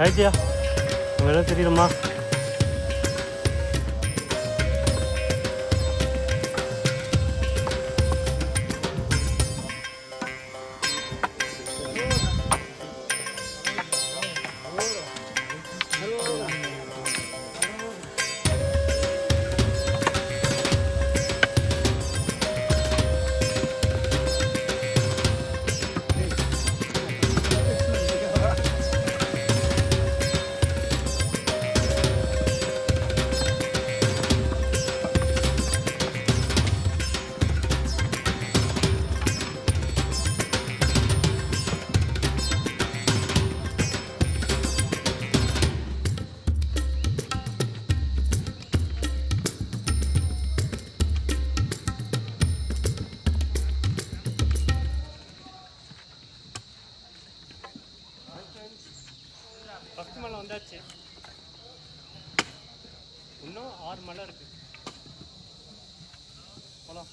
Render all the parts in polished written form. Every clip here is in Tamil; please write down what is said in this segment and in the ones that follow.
ஆயிடுச்சியா உங்கள் இடம் தெரியுமா? ஃபஸ்ட்டு மலை வந்தாச்சு, இன்னும் 6 மலை இருக்கு. போலாம்.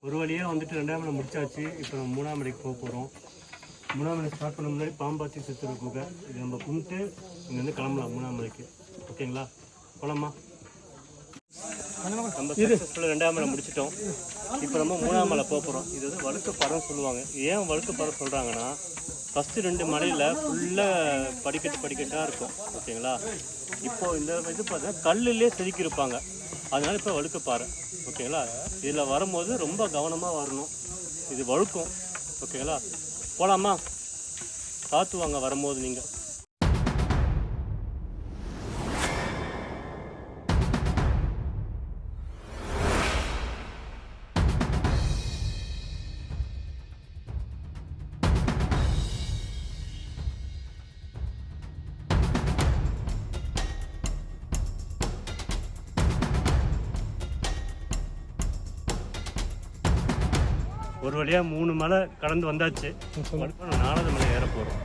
ஒரு வழியாக வந்துட்டு 2ஆம் மலை முடிச்சாச்சு. இப்போ நம்ம 3ஆம் மலைக்கு போக போகிறோம். 3ஆம் மலை ஸ்டார்ட் பண்ண முன்னாடி பாம்பாத்தி சித்தர் குகை இது நம்ம கும்பிட்டு இங்கேருந்து கிளம்பலாம் 3ஆம் மலைக்கு. ஓகேங்களா, போலாமா? நம்ம சக்ஸஸ்ஃபுல்லாக 2ஆம் மலை முடிச்சிட்டோம். இப்போ நம்ம 3ஆம் மலை போக போகிறோம். இது வந்து வழுக்குப்பாறைன்னு சொல்லுவாங்க. ஏன் வழுக்குப்பாறை சொல்கிறாங்கன்னா, ஃபஸ்ட்டு 2 மலையில் ஃபுல்லாக படிக்கட்டாக இருக்கும். ஓகேங்களா, இப்போது இந்த இது பார்த்தீங்கன்னா கல்லுலேயே செதுக்கியிருப்பாங்க. அதனால இப்போ வழுக்குப்பாறை. ஓகேங்களா, இதில் வரும்போது ரொம்ப கவனமாக வரணும். இது வழுக்கும். ஓகேங்களா, போகலாமா? பார்த்து வாங்க வரும்போது நீங்கள். ஒரு வழியாக 3 மலை கடந்து வந்தாச்சு. 4வது மலை ஏற போகிறோம்.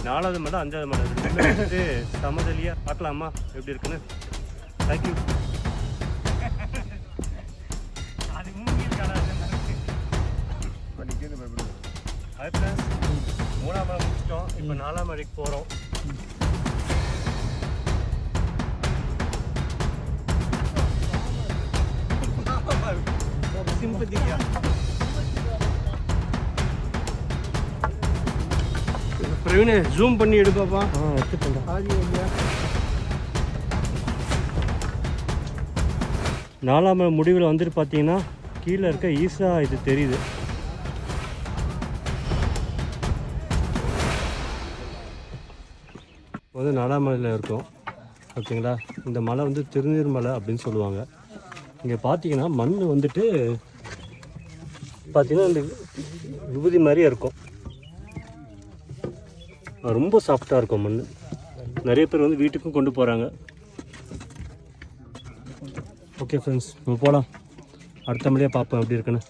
4வது மலை 5வது மலை வந்துட்டு சமதலியாக பார்க்கலாமா எப்படி இருக்குன்னு. தேங்க்யூ. ஹாய் ஃப்ரெண்ட்ஸ், 3ஆம் மலை முடிச்சிட்டோம். இப்போ 4ஆம் மலைக்கு போகிறோம். பிரவீனே ஜூம் பண்ணி எடுப்பாப்பா. எடுத்துட்டேன். 4ஆம் மலை முடிவில் வந்துட்டு பார்த்தீங்கன்னா கீழே இருக்க ஈசா இது தெரியுது. வந்து 4ஆம் மலையில் இருக்கோம். ஓகேங்களா, இந்த மலை வந்து திருநீர் மலை அப்படின்னு சொல்லுவாங்க. இங்கே பார்த்தீங்கன்னா மண் வந்துட்டு பார்த்தீங்கன்னா இந்த விபூதி மாதிரியே இருக்கும். ரொம்ப சாஃப்டாக இருக்கும் மண். நிறைய பேர் வந்து வீட்டுக்கும் கொண்டு போகிறாங்க. ஓகே ஃப்ரெண்ட்ஸ், நம்ம போகலாம். அடுத்த மலையாக பார்ப்போம் எப்படி இருக்குன்னு.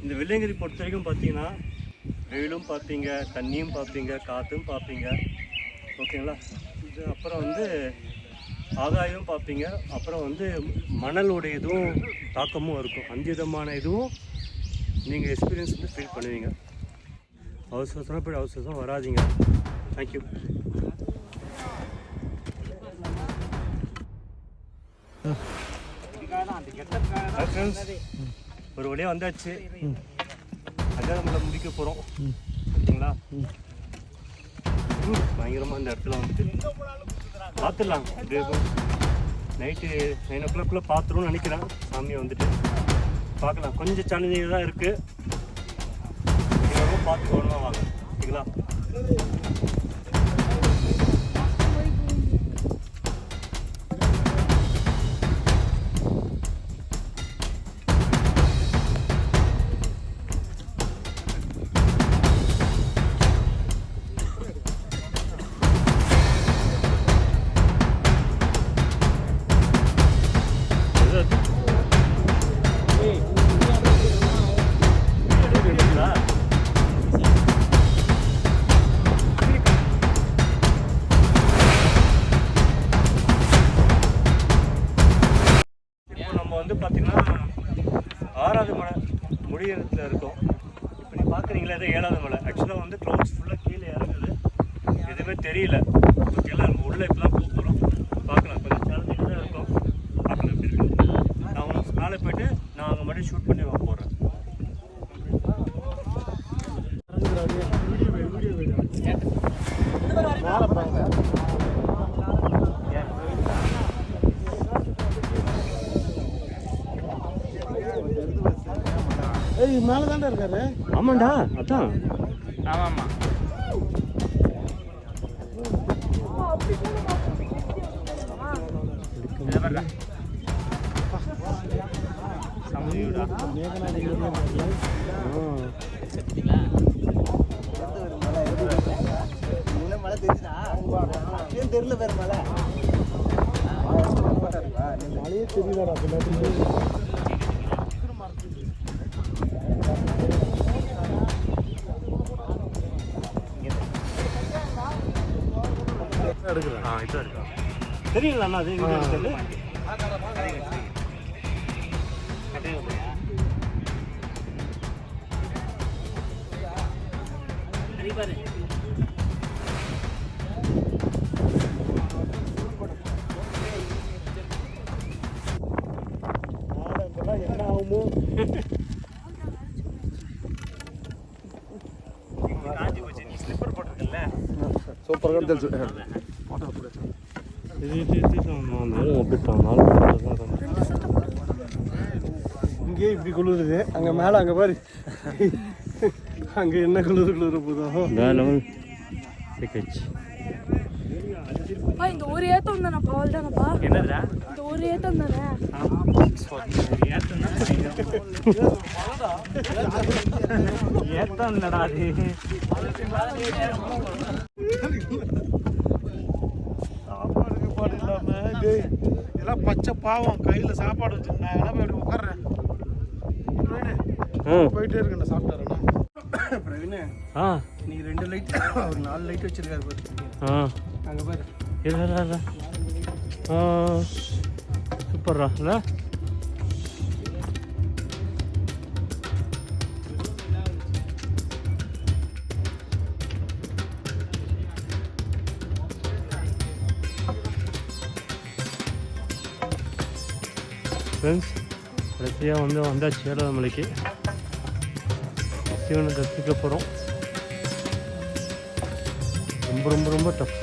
இந்த வெள்ளையங்கிரி பொறுத்த வரைக்கும் பார்த்தீங்கன்னா வெயிலும் பார்ப்பீங்க, தண்ணியும் பார்ப்பீங்க, காற்றும் பார்ப்பீங்க. ஓகேங்களா, இது அப்புறம் வந்து ஆகாயம் பார்ப்பீங்க. அப்புறம் வந்து மணலுடைய இதுவும் தாக்கமும் இருக்கும். அந்த விதமான இதுவும் நீங்கள் எக்ஸ்பீரியன்ஸ் வந்து ஃபீல் பண்ணுவீங்க. அவசரம் போய் அவசரம் வராதிங்க. தேங்க்யூ. ஒரு வழியாக வந்தாச்சு. 5ஆவது மலை முடிக்க போகிறோம். ஓகேங்களா? பயங்கரமாக இந்த இடத்துல வந்துட்டு பார்த்துடலாம். நைட்டு 9 o'clock பார்த்துருவோம்னு நினைக்கிறேன். சாமியை வந்துட்டு பார்க்கலாம். கொஞ்சம் சேலஞ்சிங் தான் இருக்குது. நீங்கள் பார்த்து வரணும் வாங்க. ஓகேங்களா? வந்து பார்த்தீங்கன்னா 6வது மலை முடியறதுல இருக்கும். இப்போ நீ பார்க்குறீங்களா, இது 7வது மலை. ஆக்சுவலாக வந்து க்ளவுட்ஸ் ஃபுல்லாக கீழே இறங்குது, எதுவுமே தெரியல. ஓகேங்களா? நம்ம உள்ளே இப்போ தான் போகிறோம். பார்க்கலாம். கொஞ்சம் சேலஞ்சிங் தான் இருக்கும். பார்க்கலாம் எப்படி இருக்கு. நான் உங்களுக்கு மேலே போய்ட்டு நான் அங்கே மட்டும் ஷூட் பண்ணி போடுறேன். மேலே தாண்டா இருக்காரு. ஆமாண்டா, அதான். ஆமாம்மா. தெரியல வேற மலை மழையே தெரியலடா. தெரியல அண்ணா, அது வீடியோ எடுக்கிறது. என்ன ஆகுமோ காஞ்சி போச்சு. நீ ஸ்லிப்பர் போட்டிருக்கல, சூப்பராக தெரிஞ்சு. இங்கே இப்படி குளிருது, அங்கே மேலே அங்கே பாரு, அங்கே என்ன குளிர போதும். இந்த ஒரு ஏத்தம் தானப்பா, அவள் தானப்பா. என்னடா இந்த ஒரு ஏத்தம் தானே. ஏத்தம் இல்லடா அது. சாப்பாடு பாடு இல்லாம இதெல்லாம் பச்சை பாவம். கையில் சாப்பாடு வச்சுருந்தேன், எல்லாம் போய் அப்படி உட்காடுறேன். போயிட்டே இருக்கேன். சாப்பிட்டாருண்ணா பிரவீன். நீ 2 லைட் ஒரு 4 லைட் வச்சிருக்காரு பாரு. அங்கே பாரு. சூப்பர்ரா இல்லை? ஃப்ரெண்ட்ஸ், கடைசியாக வந்தாச்சு 7வது மலைக்கு. சிவனை தரிசிக்க போகிறோம். ரொம்ப ரொம்ப ரொம்ப டஃப்.